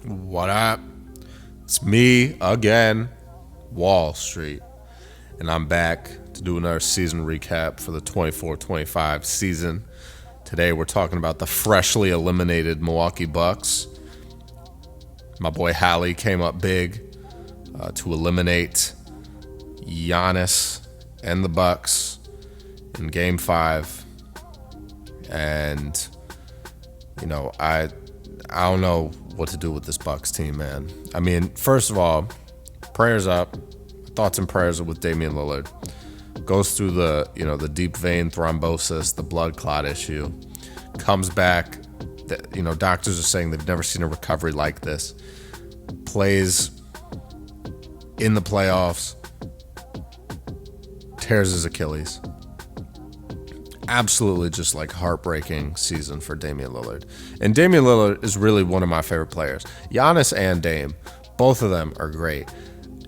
What up? It's me again, Wall Street, and I'm back to do another season recap for the 24-25 season. Today we're talking about the freshly eliminated Milwaukee Bucks. My boy Hallie came up big to eliminate Giannis and the Bucks in Game 5. And, you know, I don't know what to do with this Bucks team, man. I mean, first of all, prayers up. Thoughts and prayers with Damian Lillard. Goes through the deep vein thrombosis, the blood clot issue. Comes back. Doctors are saying they've never seen a recovery like this. Plays in the playoffs. Tears his Achilles. Absolutely just like heartbreaking season for Damian Lillard. And Damian Lillard is really one of my favorite players. Giannis and Dame, both of them are great.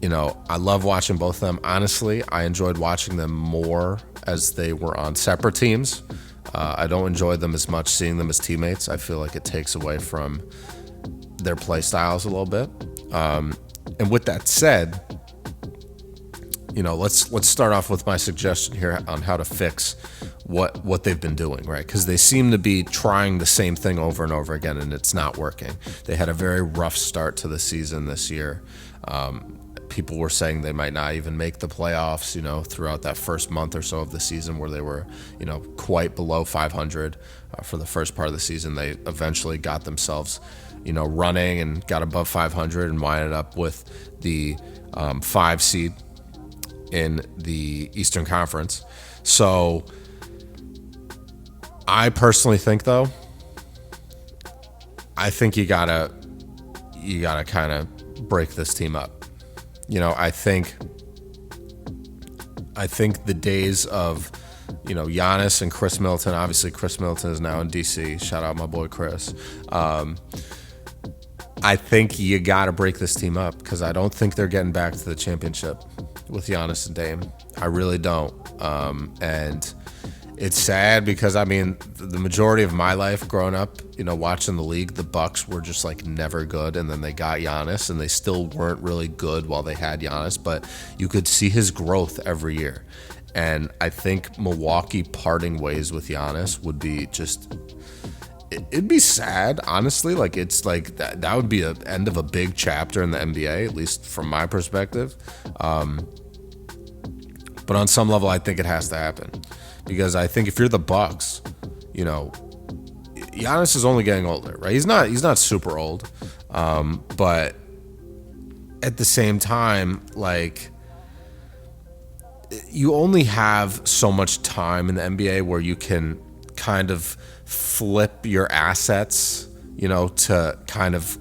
You know, I love watching both of them. Honestly, I enjoyed watching them more as they were on separate teams. I don't enjoy them as much seeing them as teammates. I feel like it takes away from their play styles a little bit. And with that said, let's start off with my suggestion here on how to fix what they've been doing, right? Because they seem to be trying the same thing over and over again, and it's not working. They had a very rough start to the season this year. People were saying they might not even make the playoffs, throughout that first month or so of the season where they were, quite below 500 for the first part of the season. They eventually got themselves, running and got above 500 and winded up with the 5 seed in the Eastern Conference. So I personally think, though, I think you gotta kind of break this team up. I think the days of, Giannis and Khris Middleton. Obviously, Khris Middleton is now in DC. Shout out my boy Khris. I think you got to break this team up because I don't think they're getting back to the championship with Giannis and Dame. I really don't. And it's sad because, the majority of my life growing up, watching the league, the Bucks were just like never good. And then they got Giannis and they still weren't really good while they had Giannis. But you could see his growth every year. And I think Milwaukee parting ways with Giannis would be just... It'd be sad, honestly. Like, it's like that would be the end of a big chapter in the NBA, at least from my perspective. But on some level, I think it has to happen. Because I think if you're the Bucks, Giannis is only getting older, right? He's not super old. But at the same time, like, you only have so much time in the NBA where you can kind of flip your assets, to kind of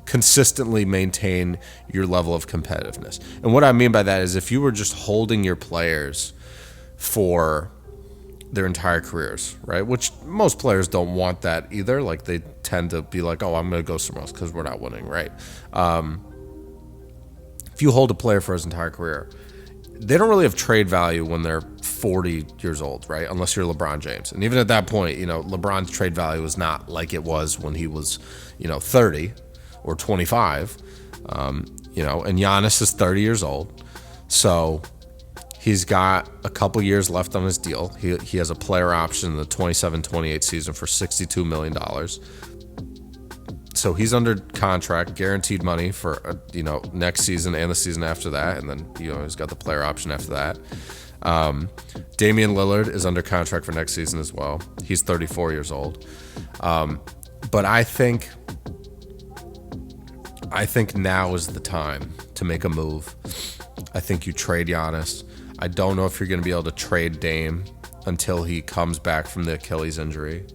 consistently maintain your level of competitiveness. And what I mean by that is if you were just holding your players for their entire careers, right? Which most players don't want that either. Like, they tend to be like, oh, I'm going to go somewhere else because we're not winning, right? If you hold a player for his entire career, they don't really have trade value when they're 40 years old, right? Unless you're LeBron James. And even at that point, LeBron's trade value is not like it was when he was, 30 or 25, and Giannis is 30 years old. So he's got a couple years left on his deal. He has a player option in the 27-28 season for $62 million. So he's under contract, guaranteed money for next season and the season after that, and then he's got the player option after that. Damian Lillard is under contract for next season as well. He's 34 years old. But I think now is the time to make a move. I think you trade Giannis. I don't know if you're going to be able to trade Dame until he comes back from the Achilles injury.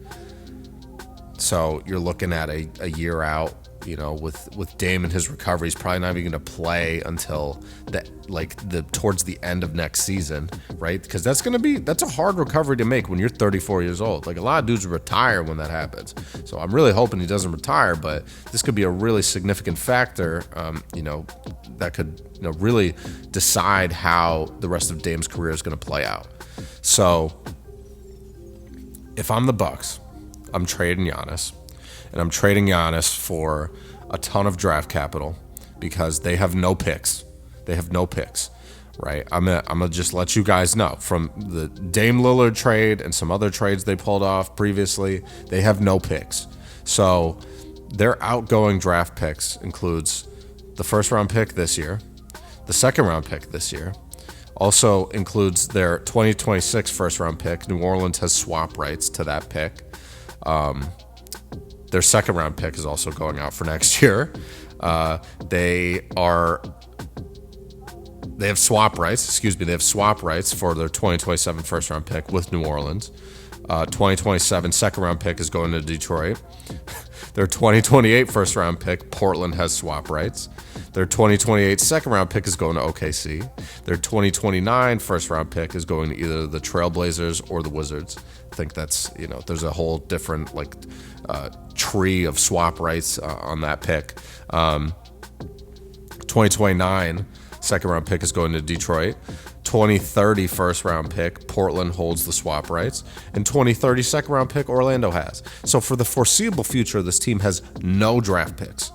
So you're looking at a year out, with Dame and his recovery. He's probably not even going to play until towards the end of next season, right? Because that's a hard recovery to make when you're 34 years old. Like, a lot of dudes retire when that happens. So I'm really hoping he doesn't retire, but this could be a really significant factor, that could really decide how the rest of Dame's career is going to play out. So if I'm the Bucks, I'm trading Giannis, and I'm trading Giannis for a ton of draft capital because they have no picks. They have no picks, right? I'm gonna just let you guys know from the Dame Lillard trade and some other trades they pulled off previously, they have no picks. So their outgoing draft picks includes the first round pick this year, the second round pick this year, also includes their 2026 first round pick. New Orleans has swap rights to that pick. Their second round pick is also going out for next year. They have swap rights. They have swap rights for their 2027 first round pick with New Orleans. 2027 second round pick is going to Detroit. Their 2028 first round pick, Portland has swap rights. Their 2028 second round pick is going to OKC. Their 2029 first round pick is going to either the Trailblazers or the Wizards. I think that's, there's a whole different tree of swap rights on that pick. 2029 second round pick is going to Detroit. 2030 first round pick, Portland holds the swap rights, and 2030 second round pick, Orlando has. So for the foreseeable future, this team has no draft picks.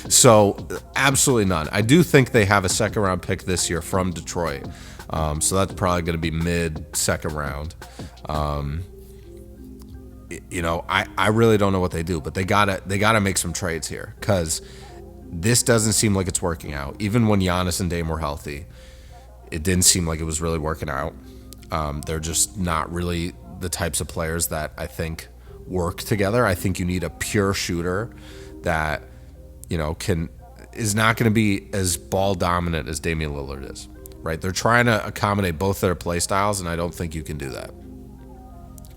So absolutely none. I do think they have a second round pick this year from Detroit. So that's probably going to be mid second round. I really don't know what they do, but they gotta make some trades here because this doesn't seem like it's working out. Even when Giannis and Dame were healthy, it didn't seem like it was really working out. They're just not really the types of players that I think work together. I think you need a pure shooter that, is not going to be as ball dominant as Damian Lillard is, right? They're trying to accommodate both their play styles, and I don't think you can do that.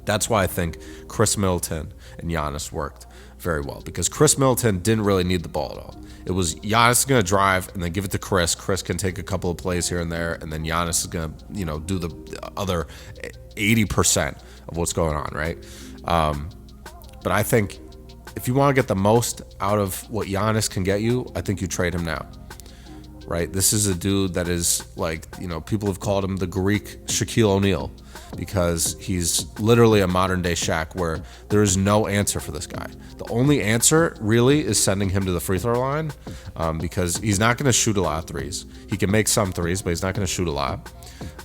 That's why I think Khris Middleton and Giannis worked very well, because Khris Middleton didn't really need the ball at all. It was Giannis going to drive and then give it to Khris. Khris can take a couple of plays here and there, and then Giannis is going to, do the other 80% of what's going on, right? But I think if you want to get the most out of what Giannis can get you, I think you trade him now, right? This is a dude that is people have called him the Greek Shaquille O'Neal, because he's literally a modern day Shaq where there is no answer for this guy. The only answer really is sending him to the free throw line, because he's not going to shoot a lot of threes. He can make some threes, but he's not going to shoot a lot.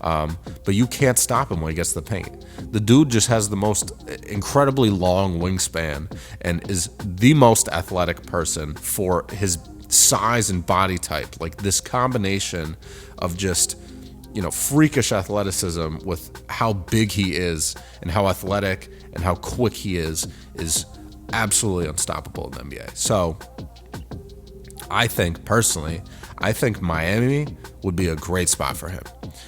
But you can't stop him when he gets to the paint. The dude just has the most incredibly long wingspan and is the most athletic person for his size and body type. Like this combination of just freakish athleticism with how big he is and how athletic and how quick he is absolutely unstoppable in the NBA. So I think Miami would be a great spot for him,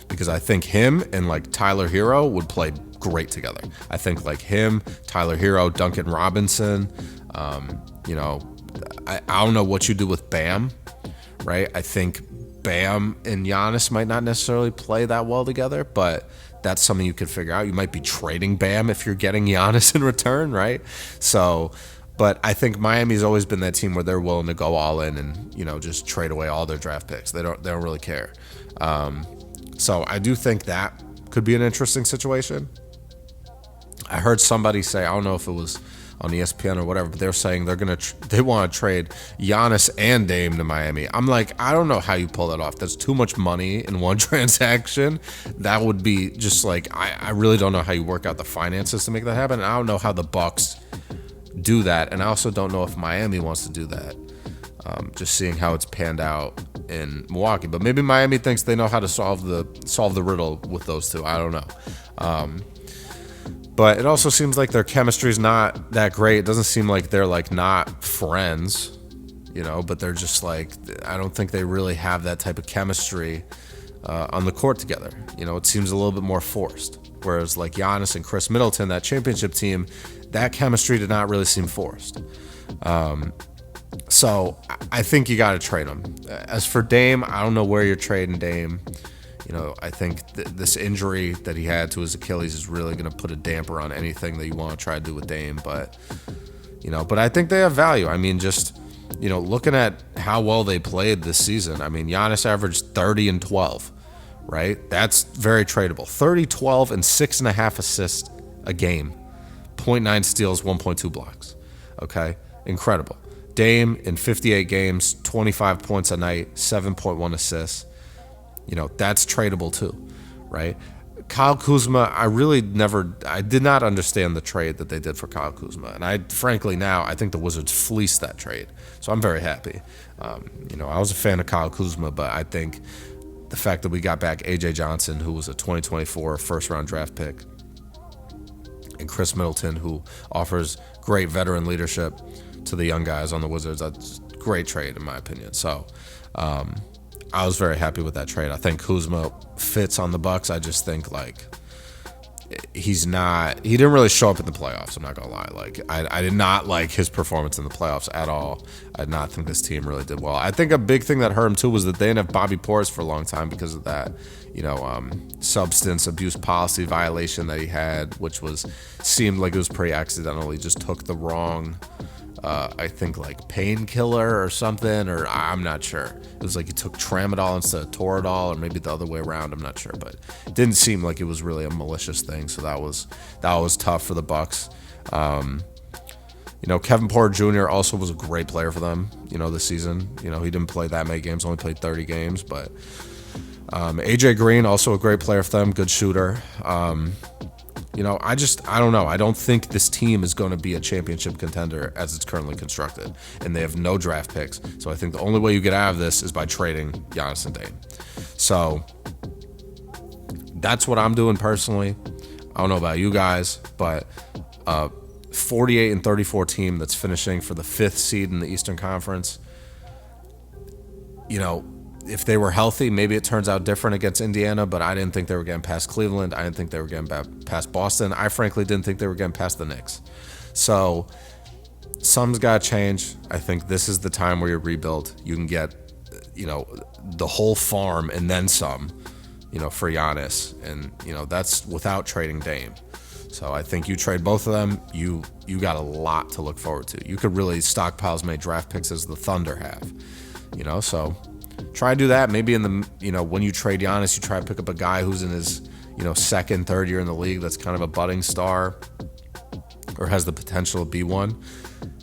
because I think him and Tyler Hero would play great together. I think him, Tyler Hero, Duncan Robinson, I don't know what you do with Bam, right? I think Bam and Giannis might not necessarily play that well together, but that's something you could figure out. You might be trading Bam if you're getting Giannis in return, right? So, but I think Miami's always been that team where they're willing to go all in and, just trade away all their draft picks. They don't really care. So I do think that could be an interesting situation. I heard somebody say, I don't know if it was on ESPN or whatever, but they're saying they want to trade Giannis and Dame to Miami. I'm like, I don't know how you pull that off. That's too much money in one transaction. That would be just I really don't know how you work out the finances to make that happen. And I don't know how the Bucks do that. And I also don't know if Miami wants to do that. Just seeing how it's panned out in Milwaukee. But maybe Miami thinks they know how to solve the riddle with those two. I don't know. But it also seems like their chemistry is not that great. It doesn't seem like they're not friends, but they're just I don't think they really have that type of chemistry on the court together. It seems a little bit more forced. Whereas Giannis and Khris Middleton, that championship team, that chemistry did not really seem forced. So I think you got to trade them. As for Dame, I don't know where you're trading Dame. I think this injury that he had to his Achilles is really going to put a damper on anything that you want to try to do with Dame. But I think they have value. I mean, just, looking at how well they played this season, I mean, Giannis averaged 30 and 12, right? That's very tradable. 30, 12, and 6.5 assists a game. 0.9 steals, 1.2 blocks. Okay? Incredible. Dame in 58 games, 25 points a night, 7.1 assists. That's tradable too, right? Kyle Kuzma, I did not understand the trade that they did for Kyle Kuzma. And I think the Wizards fleeced that trade. So I'm very happy. I was a fan of Kyle Kuzma, but I think the fact that we got back A.J. Johnson, who was a 2024 first-round draft pick, and Khris Middleton, who offers great veteran leadership to the young guys on the Wizards, that's a great trade in my opinion. So I was very happy with that trade. I think Kuzma fits on the Bucks. I just think he didn't really show up in the playoffs. I'm not gonna lie. I did not like his performance in the playoffs at all. I did not think this team really did well. I think a big thing that hurt him too was that they didn't have Bobby Portis for a long time because of that, substance abuse policy violation that he had, which seemed like it was pretty accidental. He just took the wrong, I think painkiller or something, or I'm not sure. It was like he took tramadol instead of Toradol, or maybe the other way around. I'm not sure, but it didn't seem like it was really a malicious thing. So that was tough for the Bucks. Kevin Porter Jr. also was a great player for them, this season. He didn't play that many games, only played 30 games, but AJ Green, also a great player for them, good shooter. I don't know. I don't think this team is going to be a championship contender as it's currently constructed, and they have no draft picks. So I think the only way you get out of this is by trading Giannis and Dame. So that's what I'm doing personally. I don't know about you guys, but 48-34 team that's finishing for the 5th seed in the Eastern Conference. If they were healthy, maybe it turns out different against Indiana, but I didn't think they were getting past Cleveland. I didn't think they were getting past Boston. I frankly didn't think they were getting past the Knicks. So something's got to change. I think this is the time where you rebuild. You can get, the whole farm and then some, for Giannis. And, that's without trading Dame. So I think you trade both of them, you got a lot to look forward to. You could really stockpile as many draft picks as the Thunder have, so try to do that. Maybe in the, when you trade Giannis, you try to pick up a guy who's in his, second, third year in the league that's kind of a budding star or has the potential to be one.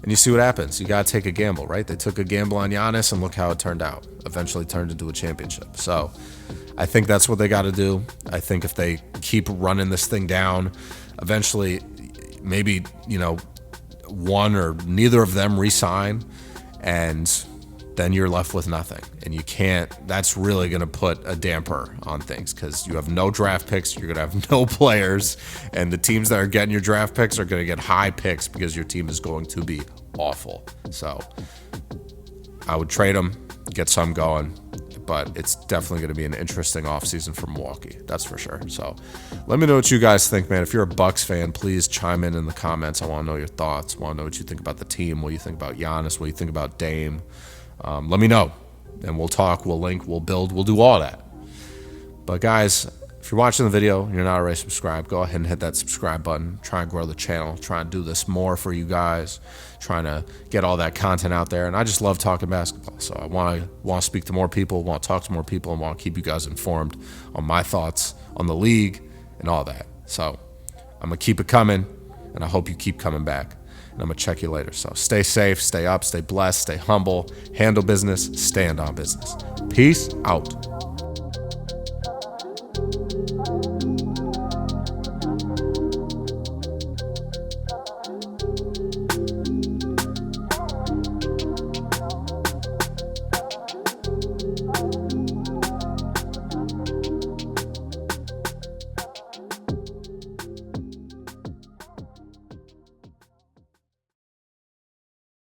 And you see what happens. You got to take a gamble, right? They took a gamble on Giannis, and look how it turned out. Eventually turned into a championship. So I think that's what they got to do. I think if they keep running this thing down, eventually maybe, one or neither of them re-sign, and then you're left with nothing. And you can't, that's really going to put a damper on things because you have no draft picks, you're going to have no players, and the teams that are getting your draft picks are going to get high picks because your team is going to be awful. So I would trade them, get some going, but it's definitely going to be an interesting offseason for Milwaukee. That's for sure. So let me know what you guys think, man. If you're a Bucks fan, please chime in the comments. I want to know your thoughts. I want to know what you think about the team, what you think about Giannis, what you think about Dame. Let me know, and we'll talk, we'll link, we'll build, we'll do all that. But guys, if you're watching the video and you're not already subscribed, go ahead and hit that subscribe button. Try and grow the channel. Try and do this more for you guys. Trying to get all that content out there. And I just love talking basketball. So I want to speak to more people, want to talk to more people, and want to keep you guys informed on my thoughts on the league and all that. So I'm going to keep it coming, and I hope you keep coming back. And I'm going to check you later. So stay safe, stay up, stay blessed, stay humble, handle business, stand on business. Peace out.